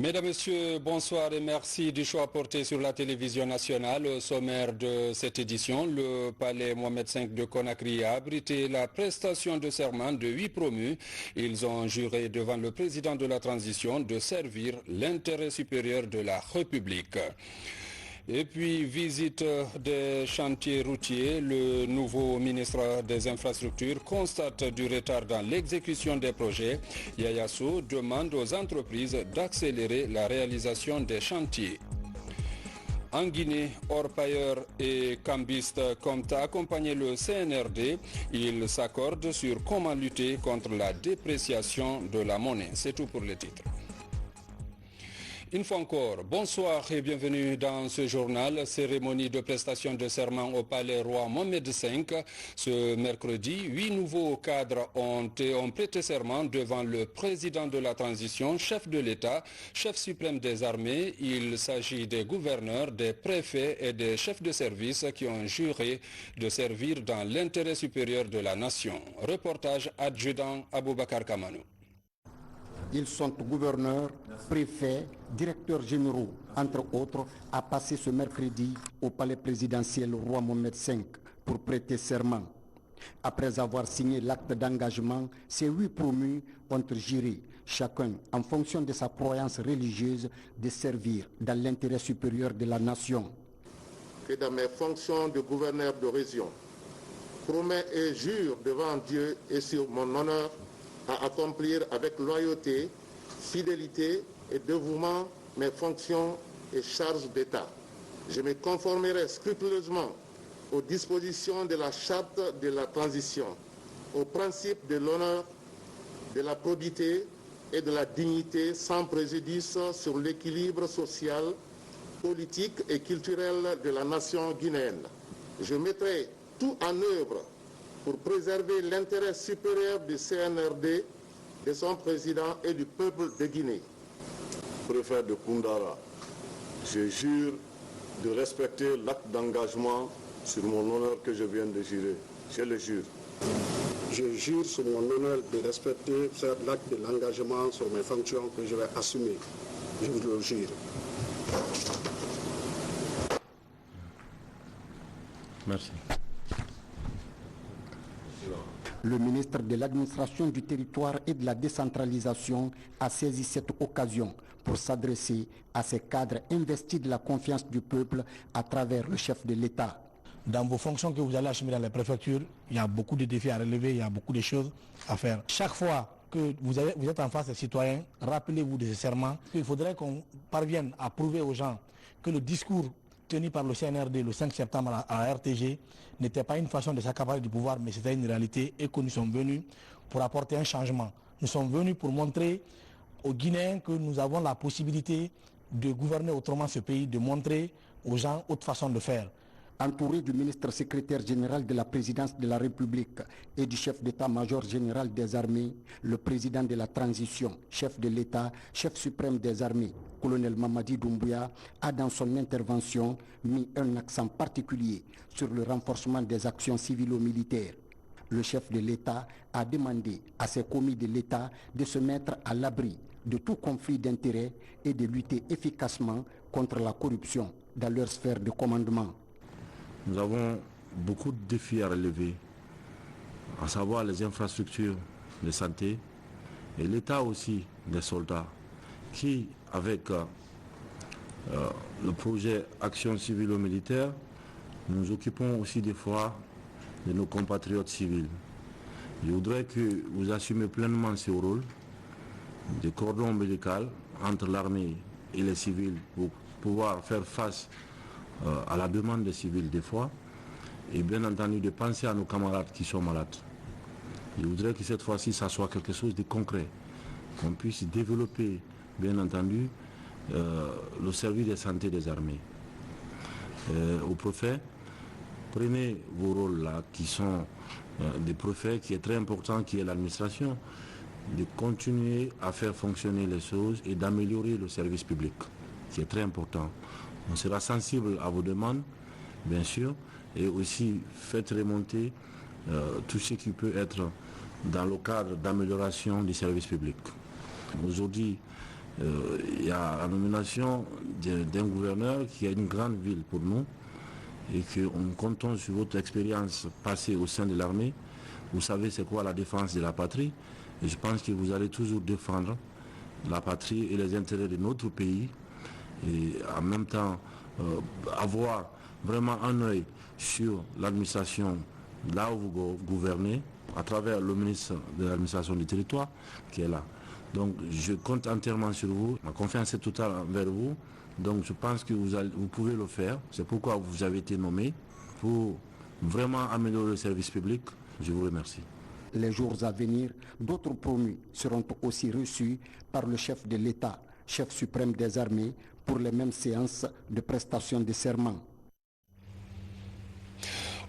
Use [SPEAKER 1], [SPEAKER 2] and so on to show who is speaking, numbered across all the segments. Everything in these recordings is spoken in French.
[SPEAKER 1] Mesdames, Messieurs, bonsoir et merci du choix porté sur la télévision nationale. Au sommaire de cette édition, le palais Mohamed V de Conakry a abrité la prestation de serment de 8 promus. Ils ont juré devant le président de la transition de servir l'intérêt supérieur de la République. Et puis, visite des chantiers routiers, le nouveau ministre des Infrastructures constate du retard dans l'exécution des projets. Yaya Sow demande aux entreprises d'accélérer la réalisation des chantiers. En Guinée, orpailleurs et cambistes comptent accompagner le CNRD. Ils s'accordent sur comment lutter contre la dépréciation de la monnaie. C'est tout pour les titres. Une fois encore, bonsoir et bienvenue dans ce journal. Cérémonie de prestation de serment au palais roi Mohamed V. Ce mercredi, 8 nouveaux cadres ont prêté serment devant le président de la transition, chef de l'État, chef suprême des armées. Il s'agit des gouverneurs, des préfets et des chefs de service qui ont juré de servir dans l'intérêt supérieur de la nation. Reportage adjudant Aboubakar Kamanou.
[SPEAKER 2] Ils sont gouverneurs, préfets, directeurs généraux, entre autres, à passer ce mercredi au palais présidentiel roi Mohamed V pour prêter serment. Après avoir signé l'acte d'engagement, ces 8 promus ont juré, chacun en fonction de sa croyance religieuse, de servir dans l'intérêt supérieur de la nation.
[SPEAKER 3] Que dans mes fonctions de gouverneur de région, promets et jure devant Dieu et sur mon honneur à accomplir avec loyauté, fidélité et dévouement mes fonctions et charges d'État. Je me conformerai scrupuleusement aux dispositions de la charte de la transition, aux principes de l'honneur, de la probité et de la dignité sans préjudice sur l'équilibre social, politique et culturel de la nation guinéenne. Je mettrai tout en œuvre pour préserver l'intérêt supérieur du CNRD, de son président et du peuple de Guinée.
[SPEAKER 4] Préfet de Koundara, je jure de respecter l'acte d'engagement sur mon honneur que je viens de jurer. Je le jure.
[SPEAKER 5] Je jure sur mon honneur de respecter l'acte de l'engagement sur mes fonctions que je vais assumer. Je vous le jure.
[SPEAKER 4] Merci.
[SPEAKER 2] Le ministre de l'Administration du Territoire et de la Décentralisation a saisi cette occasion pour s'adresser à ces cadres investis de la confiance du peuple à travers le chef de l'État.
[SPEAKER 6] Dans vos fonctions que vous allez assumer dans les préfectures, il y a beaucoup de défis à relever, il y a beaucoup de choses à faire. Chaque fois que vous êtes en face des citoyens, rappelez-vous de ce serment. Il faudrait qu'on parvienne à prouver aux gens que le discours tenu par le CNRD le 5 septembre à la RTG n'était pas une façon de s'accaparer du pouvoir, mais c'était une réalité et que nous sommes venus pour apporter un changement. Nous sommes venus pour montrer aux Guinéens que nous avons la possibilité de gouverner autrement ce pays, de montrer aux gens autre façon de faire.
[SPEAKER 2] Entouré du ministre secrétaire général de la présidence de la République et du chef d'état-major général des armées, le président de la transition, chef de l'État, chef suprême des armées, colonel Mamadi Doumbouya, a dans son intervention mis un accent particulier sur le renforcement des actions civilo-militaires. Le chef de l'État a demandé à ses commis de l'État de se mettre à l'abri de tout conflit d'intérêts et de lutter efficacement contre la corruption dans leur sphère de commandement.
[SPEAKER 4] Nous avons beaucoup de défis à relever, à savoir les infrastructures de santé et l'état aussi des soldats qui, avec le projet Action civilo-militaire, nous occupons aussi des fois de nos compatriotes civils. Je voudrais que vous assumez pleinement ce rôle de cordon ombilical entre l'armée et les civils pour pouvoir faire face à la demande des civils des fois, et bien entendu de penser à nos camarades qui sont malades. Je voudrais que cette fois-ci, ça soit quelque chose de concret, qu'on puisse développer, bien entendu, le service de santé des armées. Au préfet, prenez vos rôles là, qui sont des préfets, qui est très important, qui est l'administration, de continuer à faire fonctionner les choses et d'améliorer le service public, qui est très important. On sera sensible à vos demandes, bien sûr, et aussi faites remonter tout ce qui peut être dans le cadre d'amélioration du service public. Aujourd'hui, Il y a la nomination d'un gouverneur qui a une grande ville pour nous et qu'on compte sur votre expérience passée au sein de l'armée. Vous savez c'est quoi la défense de la patrie et je pense que vous allez toujours défendre la patrie et les intérêts de notre pays et en même temps avoir vraiment un œil sur l'administration là où vous gouvernez à travers le ministre de l'administration du territoire qui est là. Donc je compte entièrement sur vous, ma confiance est totale envers vous, donc je pense que vous pouvez le faire, c'est pourquoi vous avez été nommé pour vraiment améliorer le service public. Je vous remercie.
[SPEAKER 2] Les jours à venir, d'autres promus seront aussi reçus par le chef de l'État, chef suprême des armées, pour les mêmes séances de prestation de serment.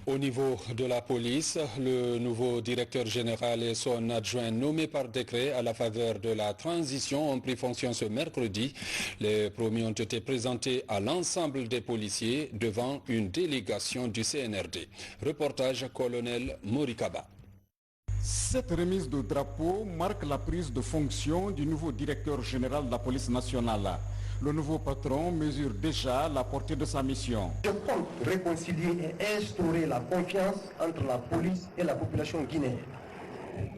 [SPEAKER 1] Au niveau de la police, le nouveau directeur général et son adjoint nommés par décret à la faveur de la transition ont pris fonction ce mercredi. Les promis ont été présentés à l'ensemble des policiers devant une délégation du CNRD. Reportage colonel Morikaba.
[SPEAKER 7] Cette remise de drapeau marque la prise de fonction du nouveau directeur général de la police nationale. Le nouveau patron mesure déjà la portée de sa mission.
[SPEAKER 8] Je compte réconcilier et instaurer la confiance entre la police et la population guinéenne.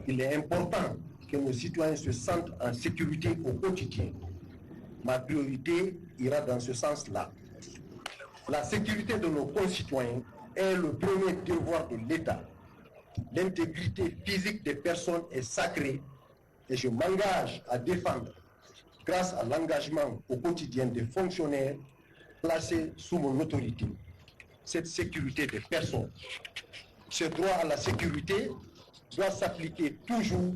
[SPEAKER 8] Il est important que nos citoyens se sentent en sécurité au quotidien. Ma priorité ira dans ce sens-là. La sécurité de nos concitoyens est le premier devoir de l'État. L'intégrité physique des personnes est sacrée et je m'engage à défendre, grâce à l'engagement au quotidien des fonctionnaires placés sous mon autorité, cette sécurité des personnes. Ce droit à la sécurité doit s'appliquer toujours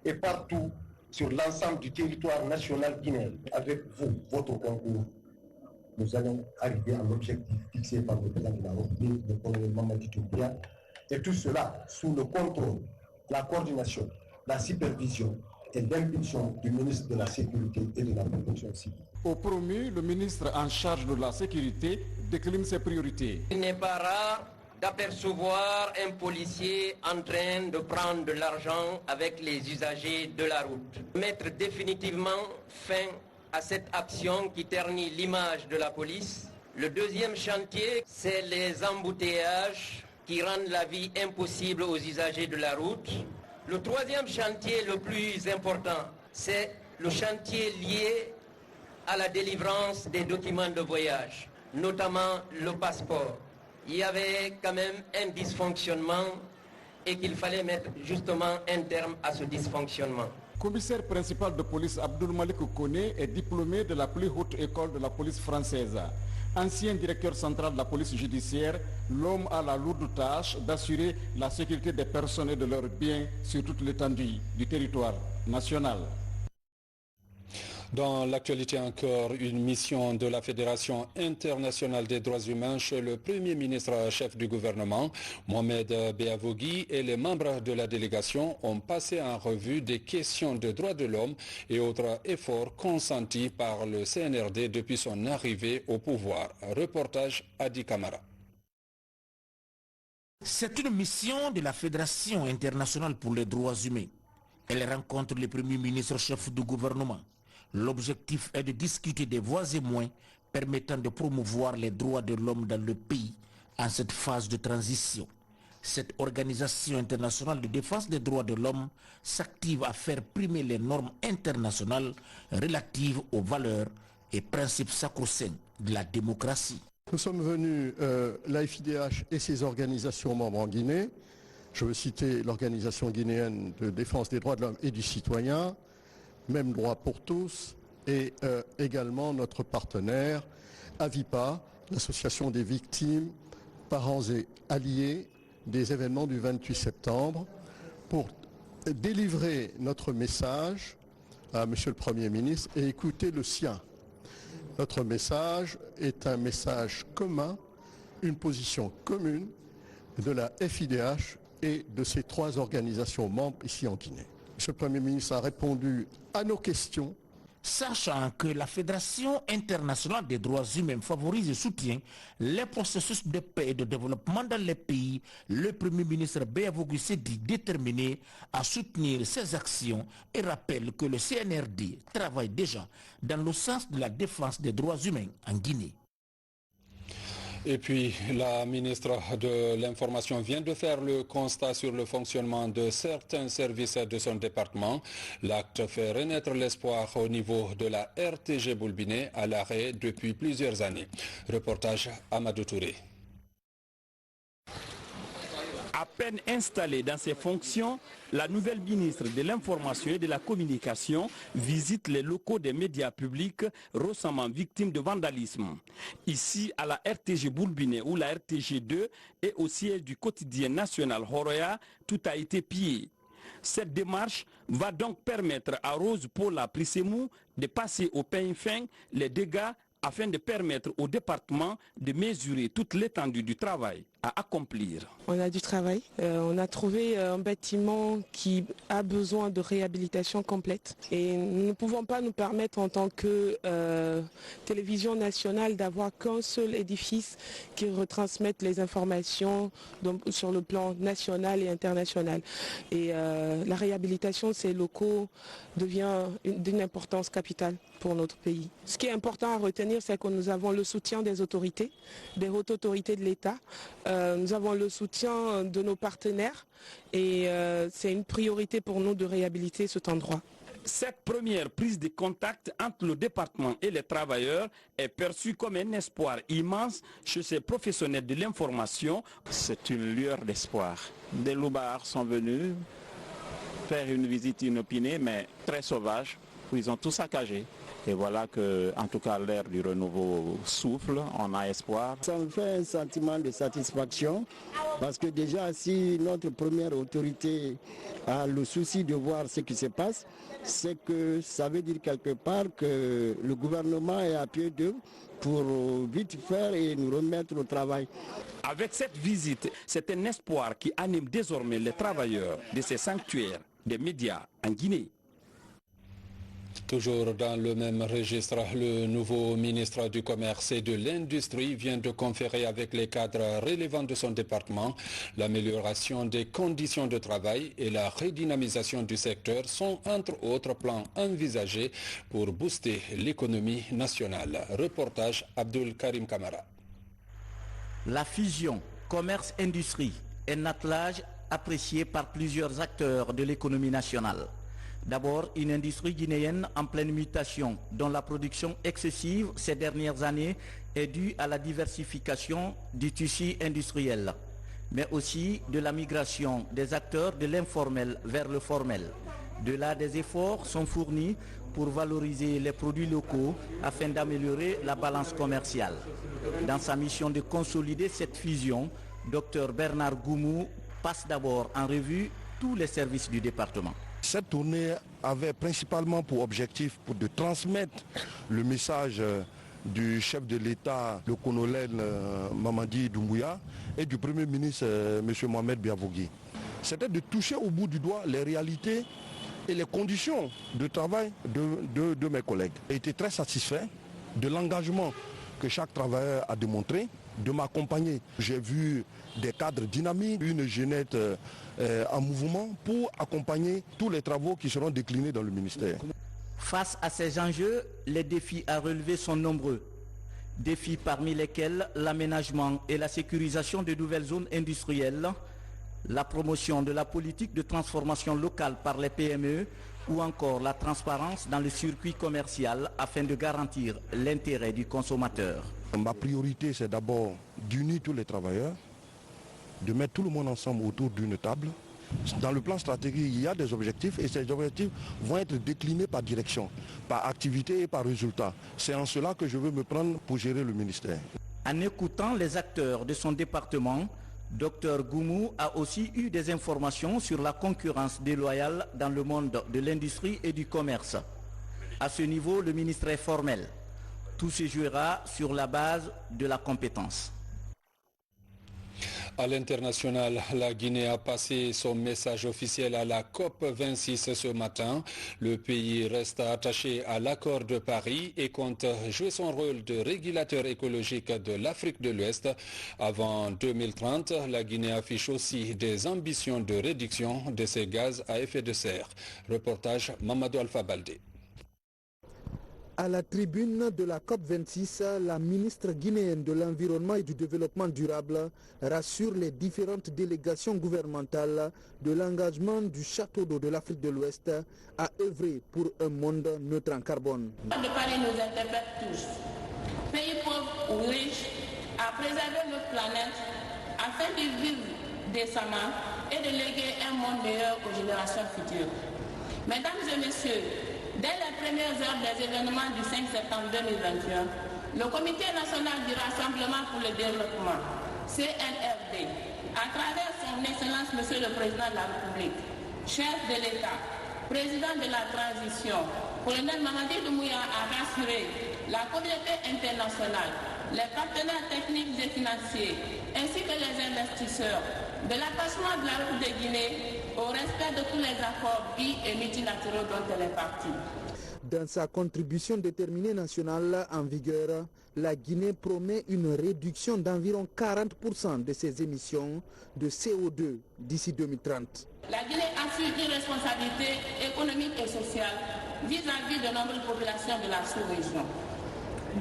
[SPEAKER 8] et partout sur l'ensemble du territoire national guinéen. Avec vous, votre concours, nous allons arriver à l'objectif fixé par le président de la République, le colonel Mamadi Doumbouya, et tout cela sous le contrôle, la coordination, la supervision et l'impulsion du ministre de la Sécurité et de la Protection civile.
[SPEAKER 7] Au promu, le ministre en charge de la sécurité décline ses priorités.
[SPEAKER 9] Il n'est pas rare d'apercevoir un policier en train de prendre de l'argent avec les usagers de la route. Mettre définitivement fin à cette action qui ternit l'image de la police. Le deuxième chantier, c'est les embouteillages qui rendent la vie impossible aux usagers de la route. Le troisième chantier le plus important, c'est le chantier lié à la délivrance des documents de voyage, notamment le passeport. Il y avait quand même un dysfonctionnement et qu'il fallait mettre justement un terme à ce dysfonctionnement.
[SPEAKER 7] Commissaire principal de police Abdoul Malik Koné est diplômé de la plus haute école de la police française. Ancien directeur central de la police judiciaire, l'homme a la lourde tâche d'assurer la sécurité des personnes et de leurs biens sur toute l'étendue du territoire national.
[SPEAKER 1] Dans l'actualité encore, une mission de la Fédération internationale des droits humains chez le Premier ministre chef du gouvernement, Mohamed Beavogui, et les membres de la délégation ont passé en revue des questions de droits de l'homme et autres efforts consentis par le CNRD depuis son arrivée au pouvoir. Reportage Adi Kamara.
[SPEAKER 10] C'est une mission de la Fédération internationale pour les droits humains. Elle rencontre le Premier ministre chef du gouvernement. L'objectif est de discuter des voies et moyens permettant de promouvoir les droits de l'homme dans le pays en cette phase de transition. Cette organisation internationale de défense des droits de l'homme s'active à faire primer les normes internationales relatives aux valeurs et principes sacro-saints de la démocratie.
[SPEAKER 5] Nous sommes venus, la FIDH et ses organisations membres en Guinée. Je veux citer l'organisation guinéenne de défense des droits de l'homme et du citoyen, Même droit pour tous, et également notre partenaire AVIPA, l'association des victimes, parents et alliés des événements du 28 septembre, pour délivrer notre message à Monsieur le Premier ministre et écouter le sien. Notre message est un message commun, une position commune de la FIDH et de ces trois organisations membres ici en Guinée. Monsieur le Premier ministre a répondu à nos questions.
[SPEAKER 10] Sachant que la Fédération internationale des droits humains favorise et soutient les processus de paix et de développement dans les pays, le Premier ministre Béavougui s'est dit déterminé à soutenir ces actions et rappelle que le CNRD travaille déjà dans le sens de la défense des droits humains en Guinée.
[SPEAKER 1] Et puis, la ministre de l'Information vient de faire le constat sur le fonctionnement de certains services de son département. L'acte fait renaître l'espoir au niveau de la RTG Boulbiné à l'arrêt depuis plusieurs années. Reportage Amadou Touré.
[SPEAKER 11] À peine installée dans ses fonctions, la nouvelle ministre de l'Information et de la Communication visite les locaux des médias publics récemment victimes de vandalisme. Ici, à la RTG Boulbiné ou la RTG 2 et au siège du quotidien national Horoya, tout a été pillé. Cette démarche va donc permettre à Rose Paula Prissemou de passer au peigne fin les dégâts afin de permettre au département de mesurer toute l'étendue du travail à accomplir.
[SPEAKER 12] On a du travail. On a trouvé un bâtiment qui a besoin de réhabilitation complète. Et nous ne pouvons pas nous permettre en tant que télévision nationale d'avoir qu'un seul édifice qui retransmette les informations sur le plan national et international. Et la réhabilitation de ces locaux devient d'une importance capitale pour notre pays. Ce qui est important à retenir, c'est que nous avons le soutien des autorités, des hautes autorités de l'État. Nous avons le soutien de nos partenaires et c'est une priorité pour nous de réhabiliter cet endroit.
[SPEAKER 11] Cette première prise de contact entre le département et les travailleurs est perçue comme un espoir immense chez ces professionnels de l'information.
[SPEAKER 13] C'est une lueur d'espoir. Des loupards sont venus faire une visite inopinée mais très sauvage où ils ont tout saccagé. Et voilà que, en tout cas, l'ère du renouveau souffle, on a espoir.
[SPEAKER 14] Ça me fait un sentiment de satisfaction parce que déjà, si notre première autorité a le souci de voir ce qui se passe, c'est que ça veut dire quelque part que le gouvernement est à pied d'œuvre pour vite faire et nous remettre au travail.
[SPEAKER 11] Avec cette visite, c'est un espoir qui anime désormais les travailleurs de ces sanctuaires des médias en Guinée.
[SPEAKER 1] Toujours dans le même registre, le nouveau ministre du Commerce et de l'Industrie vient de conférer avec les cadres relevant de son département. L'amélioration des conditions de travail et la redynamisation du secteur sont entre autres plans envisagés pour booster l'économie nationale. Reportage Abdul Karim Kamara.
[SPEAKER 15] La fusion commerce-industrie est un attelage apprécié par plusieurs acteurs de l'économie nationale. D'abord, une industrie guinéenne en pleine mutation, dont la production excessive ces dernières années est due à la diversification du tissu industriel, mais aussi de la migration des acteurs de l'informel vers le formel. De là, des efforts sont fournis pour valoriser les produits locaux afin d'améliorer la balance commerciale. Dans sa mission de consolider cette fusion, Dr Bernard Goumou passe d'abord en revue tous les services du département.
[SPEAKER 5] Cette tournée avait principalement pour objectif de transmettre le message du chef de l'État, le colonel Mamadi Doumbouya, et du Premier ministre, M. Mohamed Béavougui. C'était de toucher au bout du doigt les réalités et les conditions de travail de mes collègues. J'ai été très satisfait de l'engagement que chaque travailleur a démontré, de m'accompagner. J'ai vu des cadres dynamiques, une jeunette en mouvement pour accompagner tous les travaux qui seront déclinés dans le ministère.
[SPEAKER 15] Face à ces enjeux, les défis à relever sont nombreux. Défis parmi lesquels l'aménagement et la sécurisation de nouvelles zones industrielles, la promotion de la politique de transformation locale par les PME ou encore la transparence dans le circuit commercial afin de garantir l'intérêt du consommateur.
[SPEAKER 5] Ma priorité, c'est d'abord d'unir tous les travailleurs, de mettre tout le monde ensemble autour d'une table. Dans le plan stratégique, il y a des objectifs et ces objectifs vont être déclinés par direction, par activité et par résultat. C'est en cela que je veux me prendre pour gérer le ministère.
[SPEAKER 15] En écoutant les acteurs de son département, Dr Goumou a aussi eu des informations sur la concurrence déloyale dans le monde de l'industrie et du commerce. À ce niveau, le ministre est formel. Tout se jouera sur la base de la compétence.
[SPEAKER 1] À l'international, la Guinée a passé son message officiel à la COP26 ce matin. Le pays reste attaché à l'accord de Paris et compte jouer son rôle de régulateur écologique de l'Afrique de l'Ouest. Avant 2030, la Guinée affiche aussi des ambitions de réduction de ses gaz à effet de serre. Reportage Mamadou Alpha Baldé.
[SPEAKER 16] À la tribune de la COP26, la ministre guinéenne de l'Environnement et du Développement durable rassure les différentes délégations gouvernementales de l'engagement du château d'eau de l'Afrique de l'Ouest à œuvrer pour un monde neutre en carbone.
[SPEAKER 17] De Paris nous interpelle tous, pays pauvres ou riches, à préserver notre planète afin de vivre décemment et de léguer un monde meilleur aux générations futures. Mesdames et messieurs, dès les premières heures des événements du 5 septembre 2021, le Comité national du Rassemblement pour le développement, CNRD, à travers son Excellence Monsieur le Président de la République, chef de l'État, président de la transition, colonel Mamadi Doumbouya, a rassuré la communauté internationale, les partenaires techniques et financiers, ainsi que les investisseurs, de l'attachement de la République de Guinée au respect de tous les accords bi- et multilatéraux dont elle est partie.
[SPEAKER 16] Dans sa contribution déterminée nationale en vigueur, la Guinée promet une réduction d'environ 40% de ses émissions de CO2 d'ici 2030.
[SPEAKER 17] La Guinée assume une responsabilité économique et sociale vis-à-vis de nombreuses populations de la sous-région.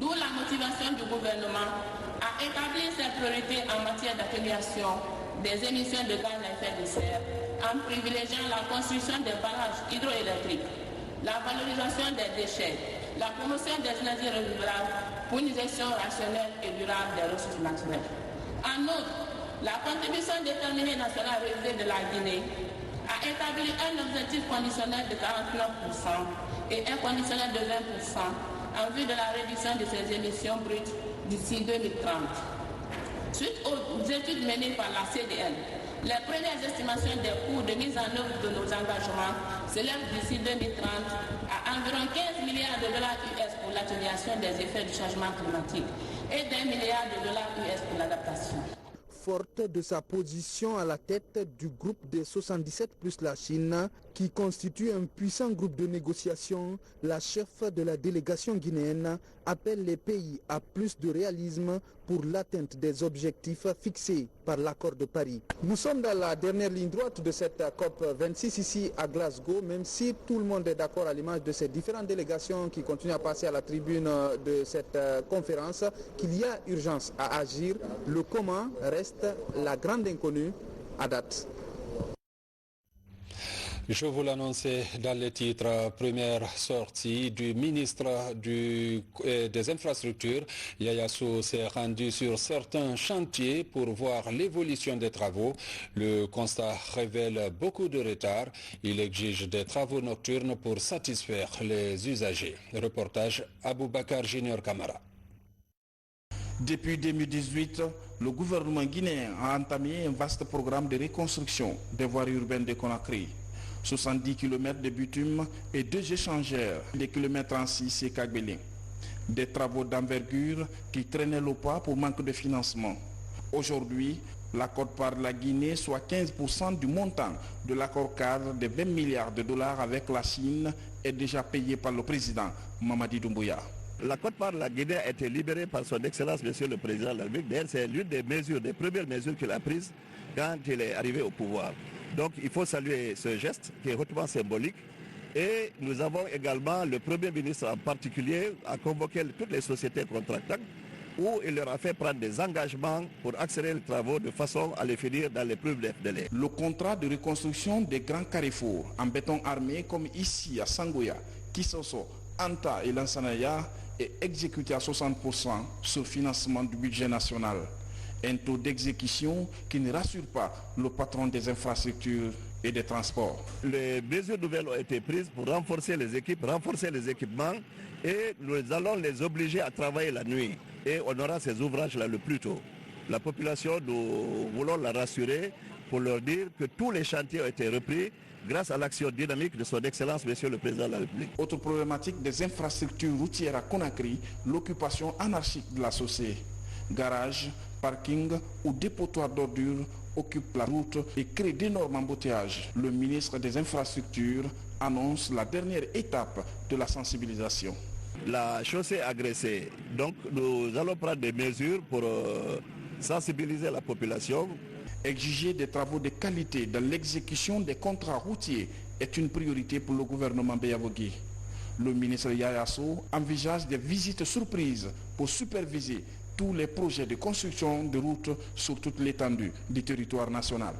[SPEAKER 17] D'où la motivation du gouvernement à établir ses priorités en matière d'atténuation des émissions de gaz à effet de serre en privilégiant la construction des barrages hydroélectriques, la valorisation des déchets, la promotion des énergies renouvelables pour une gestion rationnelle et durable des ressources naturelles. En outre, la contribution déterminée nationale révisée de la Guinée a établi un objectif conditionnel de 49% et un conditionnel de 20% en vue de la réduction de ses émissions brutes d'ici 2030. Suite aux études menées par la CDN, les premières estimations des coûts de mise en œuvre de nos engagements s'élèvent d'ici 2030 à environ 15 milliards de dollars US pour l'atténuation des effets du changement climatique et d'1 milliard de dollars US pour l'adaptation.
[SPEAKER 16] Forte de sa position à la tête du groupe des 77 plus la Chine, qui constitue un puissant groupe de négociation, la chef de la délégation guinéenne appelle les pays à plus de réalisme pour l'atteinte des objectifs fixés par l'accord de Paris. Nous sommes dans la dernière ligne droite de cette COP26 ici à Glasgow, même si tout le monde est d'accord à l'image de ces différentes délégations qui continuent à passer à la tribune de cette conférence, qu'il y a urgence à agir. Le comment reste la grande inconnue à date.
[SPEAKER 1] Je vous l'annonçais dans les titres, première sortie du ministre des Infrastructures. Yaya Sow s'est rendu sur certains chantiers pour voir l'évolution des travaux. Le constat révèle beaucoup de retard. Il exige des travaux nocturnes pour satisfaire les usagers. Reportage Aboubakar Junior Camara.
[SPEAKER 18] Depuis 2018, le gouvernement guinéen a entamé un vaste programme de reconstruction des voiries urbaines de Conakry. 70 km de bitume et 2 échangeurs, des km 36 et Kagbélé. Des travaux d'envergure qui traînaient le pas pour manque de financement. Aujourd'hui, l'accord par la Guinée, soit 15% du montant de l'accord cadre de 20 milliards de dollars avec la Chine, est déjà payé par le président Mamadi Doumbouya.
[SPEAKER 19] L'accord par la Guinée a été libéré par son Excellence, Monsieur le Président de la République. D'ailleurs, c'est l'une des premières mesures qu'il a prises quand il est arrivé au pouvoir. Donc il faut saluer ce geste qui est hautement symbolique. Et nous avons également le Premier ministre en particulier à convoquer toutes les sociétés contractantes où il leur a fait prendre des engagements pour accélérer les travaux de façon à les finir dans les plus brefs délais.
[SPEAKER 18] Le contrat de reconstruction des grands carrefours en béton armé comme ici à Sangoya, Kisoso, Anta et Lansanaya est exécuté à 60% sur financement du budget national. Un taux d'exécution qui ne rassure pas le patron des infrastructures et des transports.
[SPEAKER 19] Les mesures nouvelles ont été prises pour renforcer les équipes, renforcer les équipements et nous allons les obliger à travailler la nuit. Et on aura ces ouvrages-là le plus tôt. La population, nous voulons la rassurer pour leur dire que tous les chantiers ont été repris grâce à l'action dynamique de son Excellence, Monsieur le Président de la République.
[SPEAKER 18] Autre problématique des infrastructures routières à Conakry, l'occupation anarchique de la chaussée. Garages, parkings ou dépotoirs d'ordures occupent la route et créent d'énormes embouteillages. Le ministre des Infrastructures annonce la dernière étape de la sensibilisation.
[SPEAKER 19] La chaussée agressée, donc nous allons prendre des mesures pour sensibiliser la population.
[SPEAKER 18] Exiger des travaux de qualité dans l'exécution des contrats routiers est une priorité pour le gouvernement Beyavogué. Le ministre Yaya Sow envisage des visites surprises pour superviser tous les projets de construction de routes sur toute l'étendue du territoire national.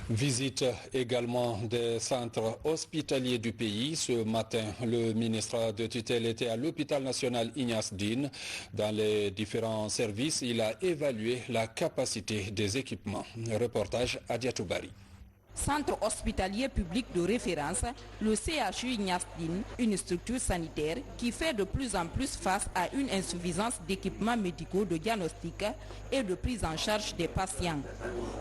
[SPEAKER 1] Visite également des centres hospitaliers du pays. Ce matin, le ministre de tutelle était à l'hôpital national Ignace Dine. Dans les différents services, il a évalué la capacité des équipements. Reportage à Diatoubari.
[SPEAKER 20] Centre hospitalier public de référence, le CHU Ignace Dine, une structure sanitaire qui fait de plus en plus face à une insuffisance d'équipements médicaux de diagnostic et de prise en charge des patients.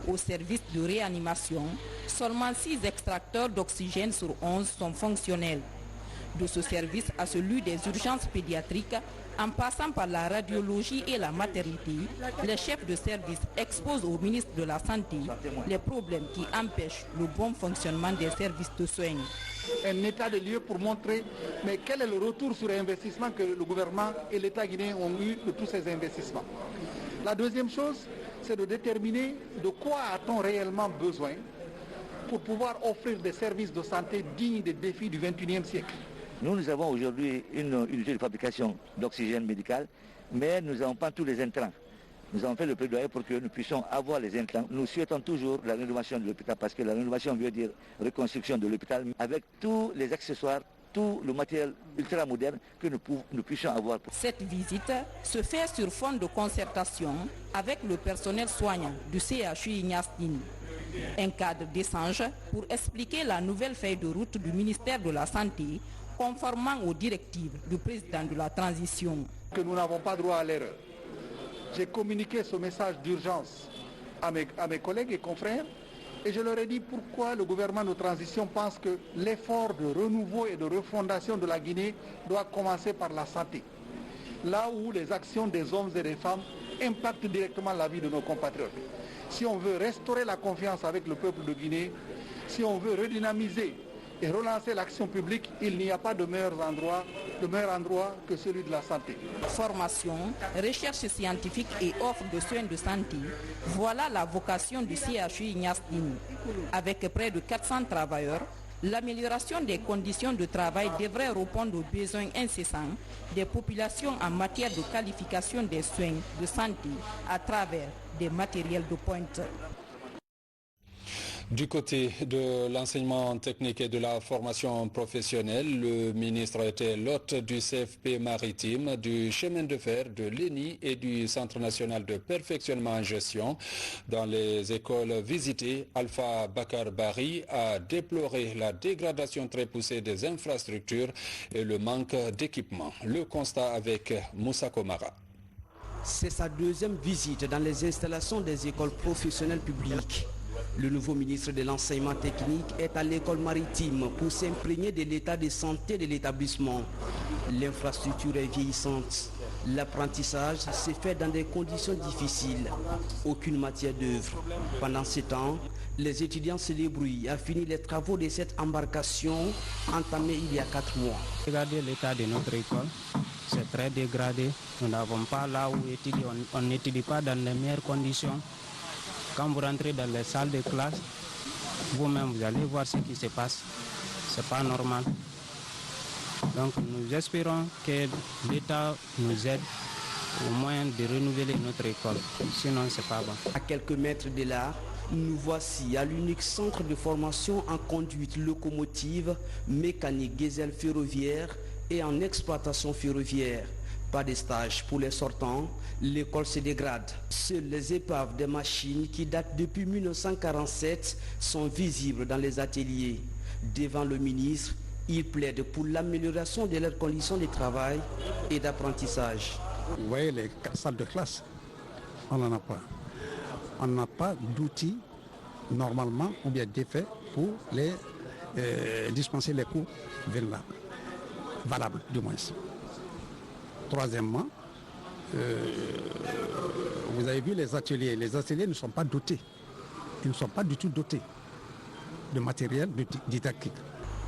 [SPEAKER 20] Au service de réanimation, seulement 6 extracteurs d'oxygène sur 11 sont fonctionnels. De ce service à celui des urgences pédiatriques, en passant par la radiologie et la maternité, les chefs de service exposent au ministre de la Santé les problèmes qui empêchent le bon fonctionnement des services de soins.
[SPEAKER 21] Un état de lieu pour montrer quel est le retour sur investissement que le gouvernement et l'État guinéen ont eu de tous ces investissements. La deuxième chose, c'est de déterminer de quoi a-t-on réellement besoin pour pouvoir offrir des services de santé dignes des défis du XXIe siècle.
[SPEAKER 22] Nous avons aujourd'hui une unité de fabrication d'oxygène médical, mais nous n'avons pas tous les intrants. Nous avons fait le plaidoyer pour que nous puissions avoir les intrants. Nous souhaitons toujours la rénovation de l'hôpital parce que la rénovation veut dire reconstruction de l'hôpital avec tous les accessoires, tout le matériel ultramoderne que nous puissions avoir.
[SPEAKER 20] Cette visite se fait sur fond de concertation avec le personnel soignant du CHU Ignace Dine. Un cadre d'échange pour expliquer la nouvelle feuille de route du ministère de la Santé conformément aux directives du président de la transition.
[SPEAKER 21] Que nous n'avons pas droit à l'erreur. J'ai communiqué ce message d'urgence à mes collègues et confrères et je leur ai dit pourquoi le gouvernement de transition pense que l'effort de renouveau et de refondation de la Guinée doit commencer par la santé. Là où les actions des hommes et des femmes impactent directement la vie de nos compatriotes. Si on veut restaurer la confiance avec le peuple de Guinée, si on veut redynamiser et relancer l'action publique, il n'y a pas de meilleur endroit que celui de la santé.
[SPEAKER 20] Formation, recherche scientifique et offre de soins de santé, voilà la vocation du CHU Ignace Dine. Avec près de 400 travailleurs, l'amélioration des conditions de travail devrait répondre aux besoins incessants des populations en matière de qualification des soins de santé à travers des matériels de pointe.
[SPEAKER 1] Du côté de l'enseignement technique et de la formation professionnelle, le ministre était l'hôte du CFP maritime, du chemin de fer, de l'ENI et du Centre national de perfectionnement en gestion. Dans les écoles visitées, Alpha Bakar Bari a déploré la dégradation très poussée des infrastructures et le manque d'équipement. Le constat avec Moussa Komara.
[SPEAKER 23] C'est sa deuxième visite dans les installations des écoles professionnelles publiques. Le nouveau ministre de l'enseignement technique est à l'école maritime pour s'imprégner de l'état de santé de l'établissement. L'infrastructure est vieillissante. L'apprentissage se fait dans des conditions difficiles. Aucune matière d'œuvre. Pendant ce temps, les étudiants se débrouillent à finir les travaux de cette embarcation entamée il y a 4 mois.
[SPEAKER 24] Regardez l'état de notre école, c'est très dégradé. Nous n'avons pas là où étudier, on n'étudie pas dans les meilleures conditions. Quand vous rentrez dans les salles de classe, vous-même vous allez voir ce qui se passe. Ce n'est pas normal. Donc nous espérons que l'État nous aide au moins de renouveler notre école. Sinon, ce n'est pas bon.
[SPEAKER 23] À quelques mètres de là, nous voici à l'unique centre de formation en conduite locomotive, mécanique diesel ferroviaire et en exploitation ferroviaire. Pas de stage pour les sortants, l'école se dégrade. Seules les épaves des machines qui datent depuis 1947 sont visibles dans les ateliers. Devant le ministre, il plaide pour l'amélioration de leurs conditions de travail et d'apprentissage.
[SPEAKER 25] Vous voyez les salles de classe, on n'en a pas. On n'a pas d'outils normalement ou bien d'effets pour les dispenser les cours valables du moins. Troisièmement, vous avez vu les ateliers ne sont pas dotés. Ils ne sont pas du tout dotés de matériel didactique.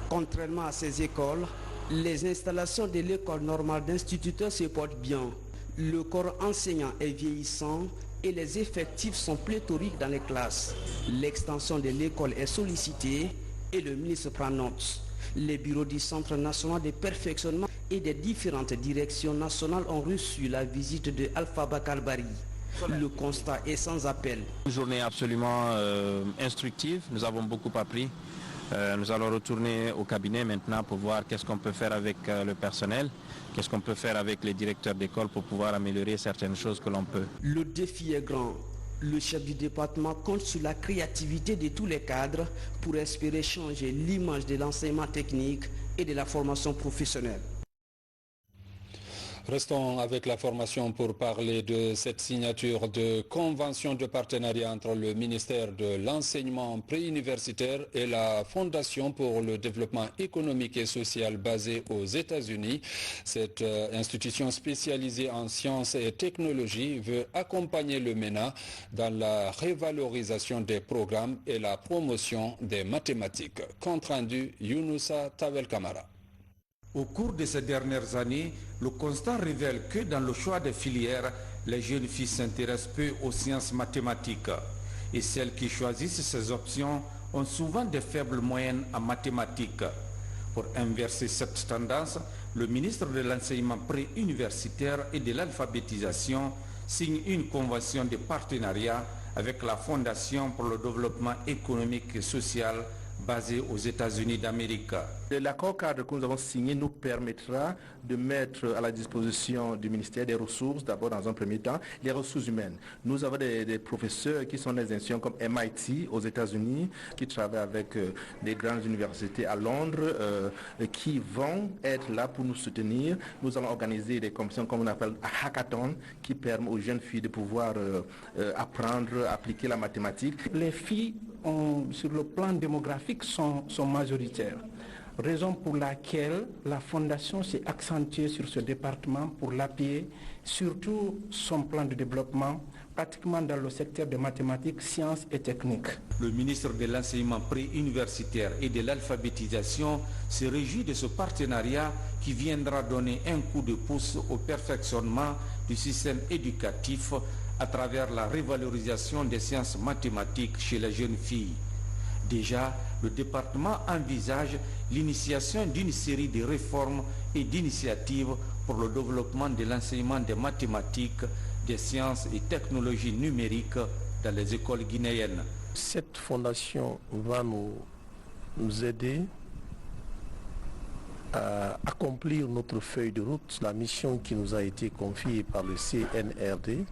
[SPEAKER 23] Contrairement à ces écoles, les installations de l'école normale d'instituteurs se portent bien. Le corps enseignant est vieillissant et les effectifs sont pléthoriques dans les classes. L'extension de l'école est sollicitée et le ministre prend note. Les bureaux du Centre national de perfectionnement et des différentes directions nationales ont reçu la visite de Alpha Bakal-Barry. Le constat est sans appel.
[SPEAKER 2] Une journée absolument instructive, nous avons beaucoup appris. Nous allons retourner au cabinet maintenant pour voir qu'est-ce qu'on peut faire avec le personnel, qu'est-ce qu'on peut faire avec les directeurs d'école pour pouvoir améliorer certaines choses que l'on peut.
[SPEAKER 23] Le défi est grand. Le chef du département compte sur la créativité de tous les cadres pour espérer changer l'image de l'enseignement technique et de la formation professionnelle.
[SPEAKER 1] Restons avec la formation pour parler de cette signature de convention de partenariat entre le ministère de l'enseignement préuniversitaire et la Fondation pour le développement économique et social basée aux États-Unis. Cette institution spécialisée en sciences et technologies veut accompagner le MENA dans la révalorisation des programmes et la promotion des mathématiques. Compte rendu Younoussa Tawel Kamara.
[SPEAKER 3] Au cours de ces dernières années, le constat révèle que dans le choix des filières, les jeunes filles s'intéressent peu aux sciences mathématiques. Et celles qui choisissent ces options ont souvent des faibles moyennes en mathématiques. Pour inverser cette tendance, le ministre de l'enseignement préuniversitaire et de l'alphabétisation signe une convention de partenariat avec la Fondation pour le développement économique et social basé aux États-Unis d'Amérique.
[SPEAKER 4] L'accord cadre que nous avons signé nous permettra de mettre à la disposition du ministère des ressources, d'abord dans un premier temps, les ressources humaines. Nous avons des professeurs qui sont des institutions comme MIT aux États-Unis, qui travaillent avec des grandes universités à Londres, qui vont être là pour nous soutenir. Nous allons organiser des commissions comme on appelle hackathon, qui permettent aux jeunes filles de pouvoir apprendre, appliquer la mathématique.
[SPEAKER 6] Les filles, sur le plan démographique, sont majoritaires. Raison pour laquelle la Fondation s'est accentuée sur ce département pour l'appuyer, surtout son plan de développement, pratiquement dans le secteur des mathématiques, sciences et techniques.
[SPEAKER 3] Le ministre de l'enseignement préuniversitaire et de l'alphabétisation se réjouit de ce partenariat qui viendra donner un coup de pouce au perfectionnement du système éducatif à travers la revalorisation des sciences mathématiques chez les jeunes filles. Déjà, le département envisage l'initiation d'une série de réformes et d'initiatives pour le développement de l'enseignement des mathématiques, des sciences et technologies numériques dans les écoles guinéennes.
[SPEAKER 8] Cette fondation va nous aider à accomplir notre feuille de route, la mission qui nous a été confiée par le CNRD,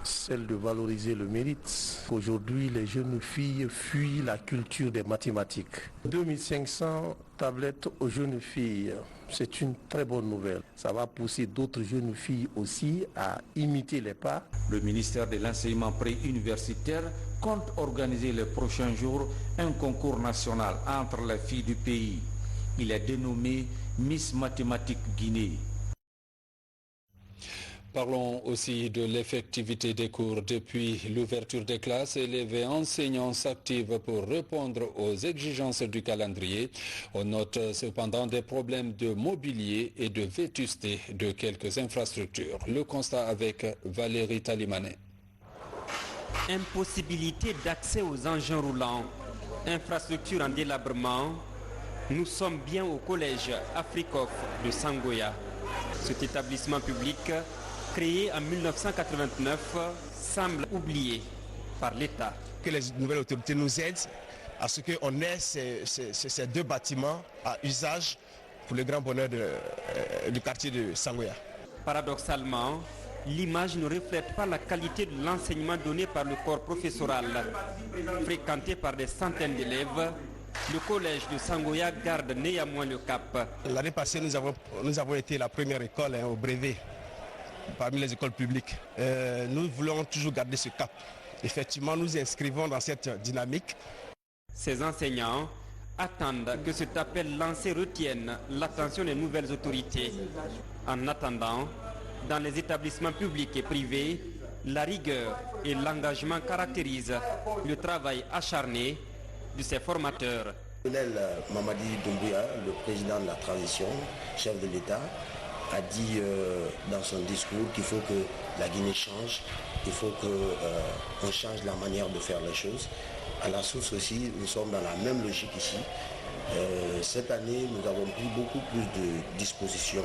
[SPEAKER 8] celle de valoriser le mérite. Aujourd'hui, les jeunes filles fuient la culture des mathématiques. 2500 tablettes aux jeunes filles, c'est une très bonne nouvelle. Ça va pousser d'autres jeunes filles aussi à imiter les pas.
[SPEAKER 3] Le ministère de l'enseignement préuniversitaire compte organiser les prochains jours un concours national entre les filles du pays. Il est dénommé Miss Mathématiques Guinée.
[SPEAKER 1] Parlons aussi de l'effectivité des cours. Depuis l'ouverture des classes, élèves et enseignants s'activent pour répondre aux exigences du calendrier. On note cependant des problèmes de mobilier et de vétusté de quelques infrastructures. Le constat avec Valérie Talimanet.
[SPEAKER 26] Impossibilité d'accès aux engins roulants, infrastructures en délabrement. Nous sommes bien au collège Afrikof de Sangoya. Cet établissement public, créé en 1989, semble oublié par l'État.
[SPEAKER 27] Que les nouvelles autorités nous aident à ce qu'on ait ces deux bâtiments à usage pour le grand bonheur du quartier de Sangoya.
[SPEAKER 26] Paradoxalement, l'image ne reflète pas la qualité de l'enseignement donné par le corps professoral. Fréquenté par des centaines d'élèves, le collège de Sangoya garde néanmoins le cap.
[SPEAKER 27] L'année passée, nous avons été la première école au brevet parmi les écoles publiques. Nous voulons toujours garder ce cap. Effectivement, nous inscrivons dans cette dynamique.
[SPEAKER 26] Ces enseignants attendent que cet appel lancé retienne l'attention des nouvelles autorités. En attendant, Dans les établissements publics et privés, la rigueur et l'engagement caractérisent le travail acharné de ces formateurs.
[SPEAKER 7] Colonel Mamadi Doumbouya, le président de la transition, chef de l'État, a dit dans son discours qu'il faut que la Guinée change, il faut qu'on change la manière de faire les choses. À la source aussi, nous sommes dans la même logique ici. Cette année, nous avons pris beaucoup plus de dispositions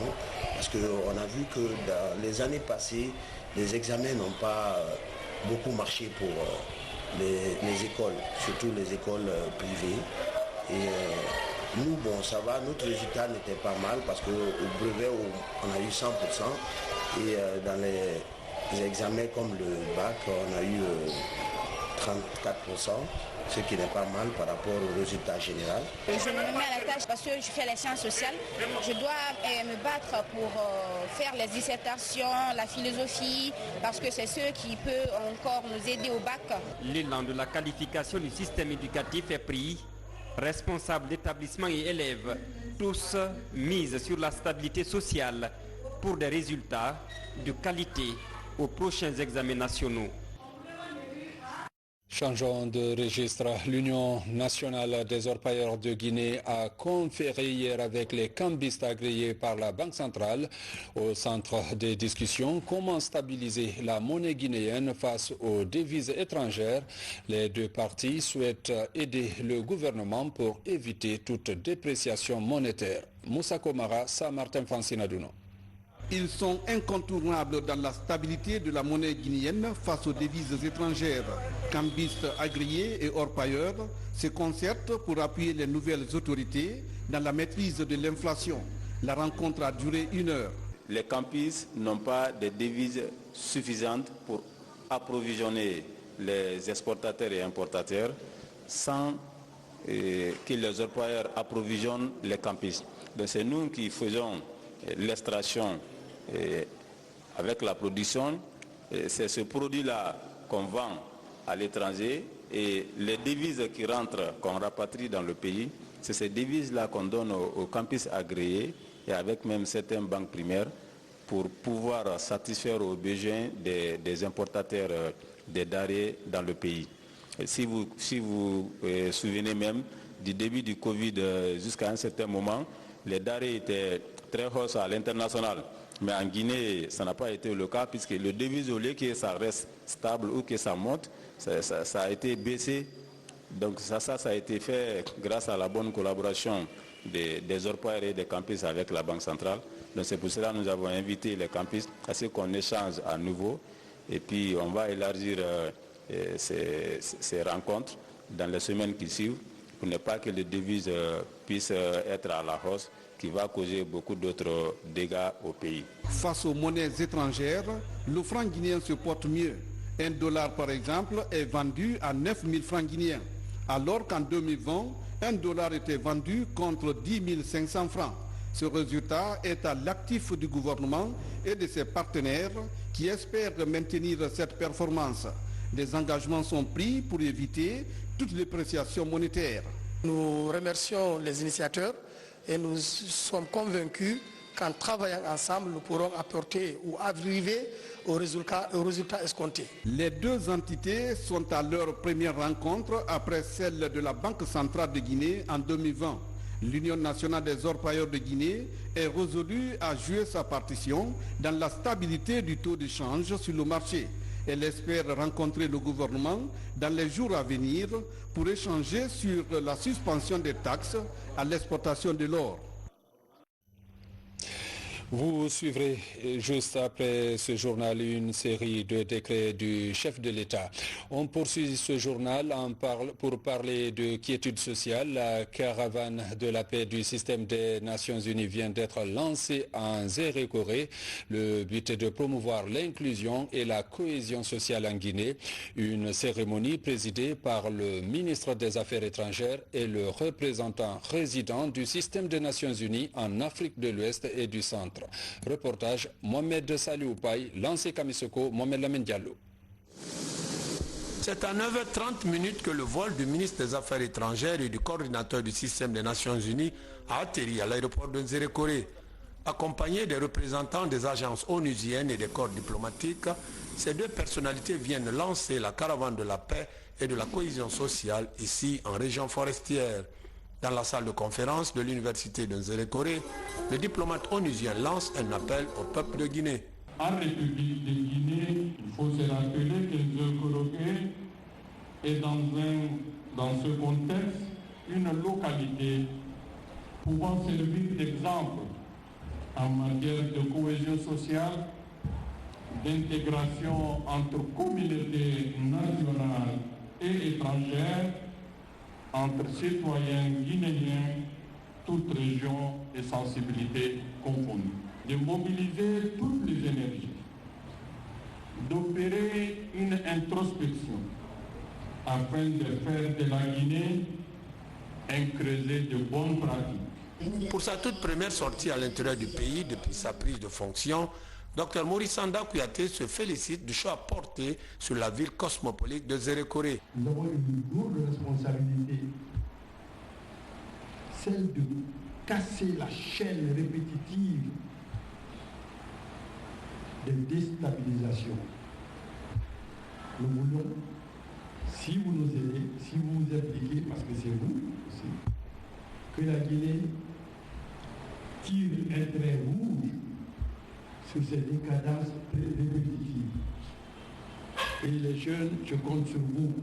[SPEAKER 7] parce qu'on a vu que dans les années passées, les examens n'ont pas beaucoup marché pour les écoles, surtout les écoles privées. Et nous, bon, ça va, notre résultat n'était pas mal parce qu'au brevet, on a eu 100%. Et dans les examens comme le bac, on a eu 34%. Ce qui n'est pas mal par rapport au résultat général.
[SPEAKER 9] Je me mets à la tâche parce que je fais les sciences sociales. Je dois me battre pour faire les dissertations, la philosophie, parce que c'est ce qui peut encore nous aider au bac.
[SPEAKER 26] L'élan de la qualification du système éducatif est pris. Responsables d'établissements et élèves, tous misent sur la stabilité sociale pour des résultats de qualité aux prochains examens nationaux.
[SPEAKER 1] Changeons de registre. L'Union nationale des orpailleurs de Guinée a conféré hier avec les cambistes agréés par la Banque centrale. Au centre des discussions, comment stabiliser la monnaie guinéenne face aux devises étrangères. Les deux parties souhaitent aider le gouvernement pour éviter toute dépréciation monétaire. Moussa Komara, Saint-Martin Francine-Adouno.
[SPEAKER 10] Ils sont incontournables dans la stabilité de la monnaie guinéenne face aux devises étrangères. Cambistes agréés et orpailleurs se concertent pour appuyer les nouvelles autorités dans la maîtrise de l'inflation. La rencontre a duré 1 heure.
[SPEAKER 11] Les cambistes n'ont pas de devises suffisantes pour approvisionner les exportateurs et importateurs sans que les orpailleurs approvisionnent les cambistes. Donc c'est nous qui faisons l'extraction avec la production. C'est ce produit-là qu'on vend à l'étranger et les devises qui rentrent, qu'on rapatrie dans le pays, c'est ces devises-là qu'on donne aux cambistes agréés et avec même certaines banques primaires pour pouvoir satisfaire aux besoins des importateurs des denrées dans le pays. Et si vous souvenez même du début du Covid jusqu'à un certain moment, les denrées étaient très hausses à l'international. Mais en Guinée, ça n'a pas été le cas puisque le devise, au lieu que ça reste stable ou que ça monte, ça a été baissé. Donc ça a été fait grâce à la bonne collaboration des orpailleurs et des cambistes avec la Banque centrale. Donc c'est pour cela que nous avons invité les cambistes à ce qu'on échange à nouveau. Et puis on va élargir ces rencontres dans les semaines qui suivent pour ne pas que les devises puissent être à la hausse, qui va causer beaucoup d'autres dégâts au pays.
[SPEAKER 10] Face aux monnaies étrangères, le franc guinéen se porte mieux. $1 par exemple est vendu à 9 000 francs guinéens, alors qu'en 2020, $1 était vendu contre 10 500 francs. Ce résultat est à l'actif du gouvernement et de ses partenaires qui espèrent maintenir cette performance. Des engagements sont pris pour éviter toute dépréciation monétaire.
[SPEAKER 12] Nous remercions les initiateurs et nous sommes convaincus qu'en travaillant ensemble, nous pourrons apporter ou arriver au résultat escompté.
[SPEAKER 10] Les deux entités sont à leur première rencontre après celle de la Banque centrale de Guinée en 2020. L'Union nationale des orpailleurs de Guinée est résolue à jouer sa partition dans la stabilité du taux de change sur le marché. Elle espère rencontrer le gouvernement dans les jours à venir pour échanger sur la suspension des taxes à l'exportation de l'or.
[SPEAKER 1] Vous suivrez juste après ce journal une série de décrets du chef de l'État. On poursuit ce journal pour parler de quiétude sociale. La caravane de la paix du système des Nations Unies vient d'être lancée en Zéré-Corée. Le but est de promouvoir l'inclusion et la cohésion sociale en Guinée. Une cérémonie présidée par le ministre des Affaires étrangères et le représentant résident du système des Nations Unies en Afrique de l'Ouest et du Centre. Reportage Mohamed Saliou Paye, lancé Kamisoko, Mohamed Lamine Diallo.
[SPEAKER 13] C'est à 9h30 que le vol du ministre des Affaires étrangères et du coordinateur du système des Nations Unies a atterri à l'aéroport de Zéré-Corée. Accompagnés des représentants des agences onusiennes et des corps diplomatiques, ces deux personnalités viennent lancer la caravane de la paix et de la cohésion sociale ici en région forestière. Dans la salle de conférence de l'université de Nzérékoré, le diplomate onusien lance un appel au peuple de Guinée.
[SPEAKER 5] En République de Guinée, il faut se rappeler que Nzérékoré est dans ce contexte une localité pouvant servir d'exemple en matière de cohésion sociale, d'intégration entre communautés nationales et étrangères, entre citoyens guinéens, toutes régions et sensibilités confondues. De mobiliser toutes les énergies, d'opérer une introspection afin de faire de la Guinée un creuset de bonnes pratiques.
[SPEAKER 13] Pour sa toute première sortie à l'intérieur du pays depuis sa prise de fonction, Dr Maurice Sanda Kouyaté se félicite du choix porté sur la ville cosmopolite de Nzérékoré.
[SPEAKER 14] Nous avons une lourde responsabilité, celle de casser la chaîne répétitive de déstabilisation. Nous voulons, si vous nous aidez, si vous vous impliquez, parce que c'est vous aussi, que la Guinée tire un trait rouge sur ces décadences répétitives. Et les jeunes, je compte sur vous.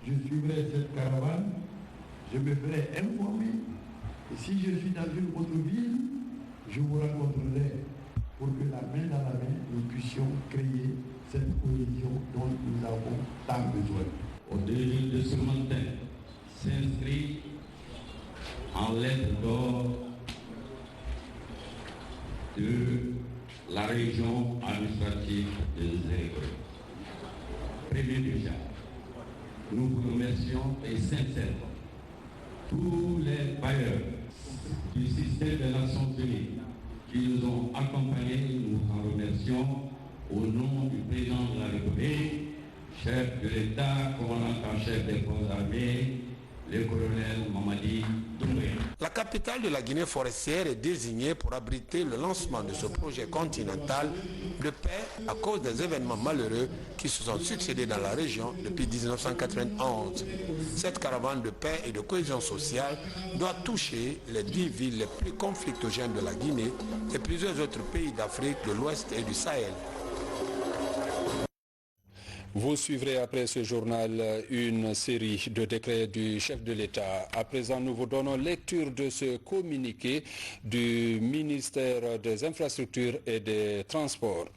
[SPEAKER 14] Je suivrai cette caravane, je me ferai informer. Et si je suis dans une autre ville, je vous rencontrerai pour que la main dans la main, nous puissions créer cette cohésion dont nous avons tant besoin.
[SPEAKER 5] Au début de ce matin, s'inscrit en lettres d'or de la région administrative de Nzérékoré. Premier déjà, nous vous remercions et sincèrement tous les bailleurs du système des Nations Unies qui nous ont accompagnés, nous vous en remercions au nom du président de la République, chef de l'État, commandant en chef des forces armées, le colonel Mamadi Doumbouya.
[SPEAKER 13] La capitale de la Guinée forestière est désignée pour abriter le lancement de ce projet continental de paix à cause des événements malheureux qui se sont succédés dans la région depuis 1991. Cette caravane de paix et de cohésion sociale doit toucher les 10 villes les plus conflictogènes de la Guinée et plusieurs autres pays d'Afrique de l'Ouest et du Sahel.
[SPEAKER 1] Vous suivrez après ce journal une série de décrets du chef de l'État. À présent, nous vous donnons lecture de ce communiqué du ministère des Infrastructures et des Transports.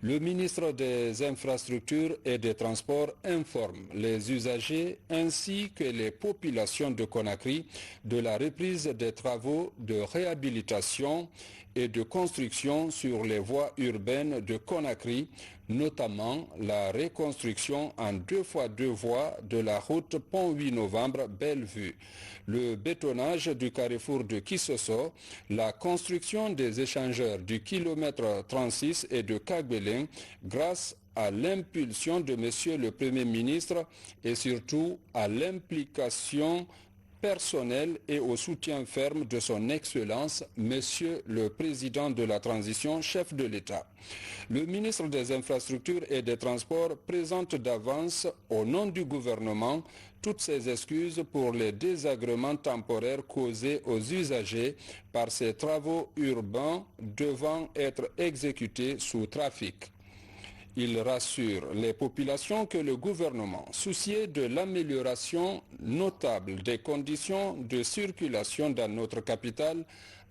[SPEAKER 1] Le ministre des Infrastructures et des Transports informe les usagers ainsi que les populations de Conakry de la reprise des travaux de réhabilitation et de construction sur les voies urbaines de Conakry, notamment la reconstruction en 2x2 voies de la route Pont 8 Novembre Bellevue, le bétonnage du carrefour de Kissoso, la construction des échangeurs du kilomètre 36 et de Kagbelin grâce à l'impulsion de Monsieur le Premier ministre et surtout à l'implication personnel et au soutien ferme de son Excellence, Monsieur le Président de la Transition, chef de l'État. Le ministre des Infrastructures et des Transports présente d'avance, au nom du gouvernement, toutes ses excuses pour les désagréments temporaires causés aux usagers par ces travaux urbains devant être exécutés sous trafic. Il rassure les populations que le gouvernement, soucieux de l'amélioration notable des conditions de circulation dans notre capitale,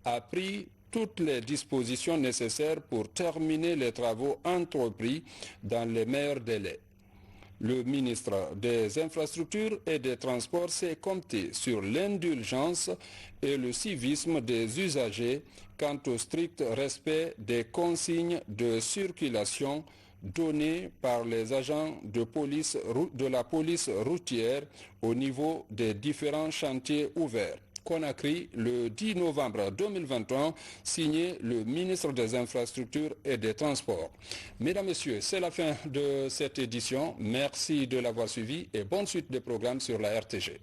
[SPEAKER 1] a pris toutes les dispositions nécessaires pour terminer les travaux entrepris dans les meilleurs délais. Le ministre des Infrastructures et des Transports s'est compté sur l'indulgence et le civisme des usagers quant au strict respect des consignes de circulation données par les agents de la police routière au niveau des différents chantiers ouverts. Conakry, le 10 novembre 2021, signé le ministre des Infrastructures et des Transports. Mesdames, Messieurs, c'est la fin de cette édition. Merci de l'avoir suivi et bonne suite des programmes sur la RTG.